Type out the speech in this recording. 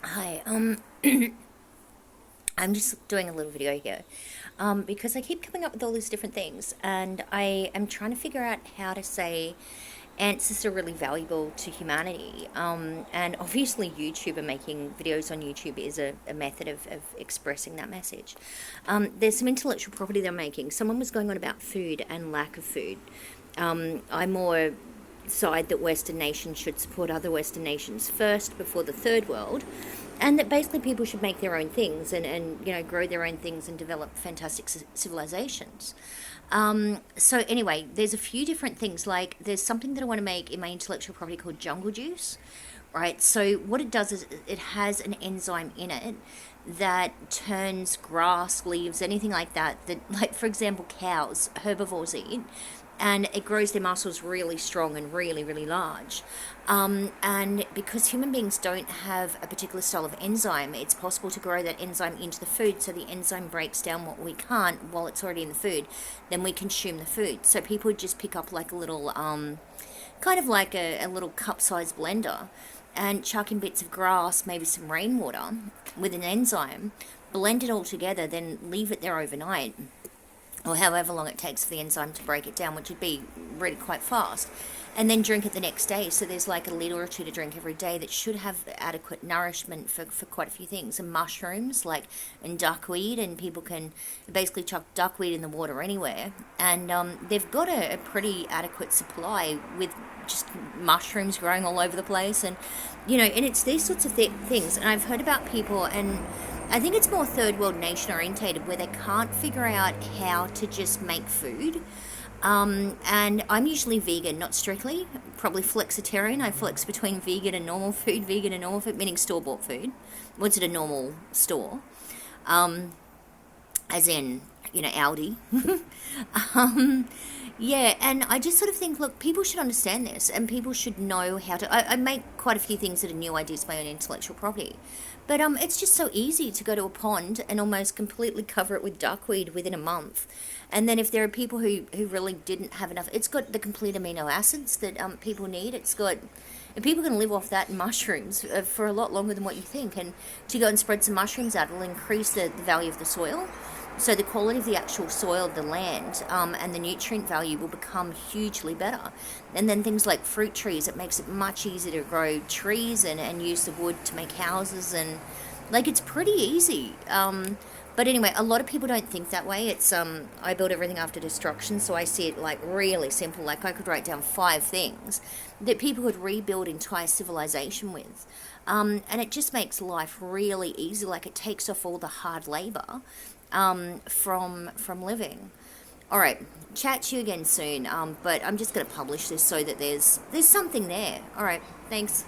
Hi, I'm just doing a little video here because I keep coming up with all these different things, and I am trying to figure out how to say answers are really valuable to humanity. And obviously, YouTube and making videos on YouTube is a method of expressing that message. There's some intellectual property they're making. Someone was going on about food and lack of food. I'm more side that Western nations should support other Western nations first before the third world, and that basically people should make their own things and grow their own things and develop fantastic civilizations. So anyway, there's a few different things. Like there's something that I want to make in my intellectual property called jungle juice, right? So what it does is it has an enzyme in it that turns grass, leaves, anything like that, like for example cows, herbivores eat, and it grows their muscles really strong and really, really large. And because human beings don't have a particular style of enzyme, it's possible to grow that enzyme into the food, so the enzyme breaks down what we can't while it's already in the food. Then we consume the food. So people would just pick up like a little, kind of like a little cup-sized blender, and chuck in bits of grass, maybe some rainwater, with an enzyme, blend it all together, then leave it there overnight, or however long it takes for the enzyme to break it down, which would be really quite fast, and then drink it the next day. So there's like a litre or two to drink every day that should have adequate nourishment for quite a few things. And mushrooms, like, and duckweed, and people can basically chuck duckweed in the water anywhere. And they've got a pretty adequate supply with just mushrooms growing all over the place. And it's these sorts of things. And I've heard about people, and I think it's more third world nation orientated, where they can't figure out how to just make food. And I'm usually vegan, not strictly, probably flexitarian. I flex between vegan and normal food, meaning store bought food. What's it, a normal store? As in, Aldi. Yeah, and I just sort of think, look, people should understand this, and people should know how to. I make quite a few things that are new ideas for my own intellectual property, but it's just so easy to go to a pond and almost completely cover it with duckweed within a month. And then if there are people who really didn't have enough, it's got the complete amino acids that people need. It's got, and people can live off that and mushrooms for a lot longer than what you think. And to go and spread some mushrooms out will increase the value of the soil. So the quality of the actual soil of the land, and the nutrient value will become hugely better. And then things like fruit trees, it makes it much easier to grow trees and use the wood to make houses, and like it's pretty easy. But anyway, a lot of people don't think that way. It's I build everything after destruction, so I see it like really simple. Like I could write down 5 things that people could rebuild entire civilization with. And it just makes life really easy. Like it takes off all the hard labor from living. All right, chat to you again soon. But I'm just going to publish this so that there's something there. All right, thanks.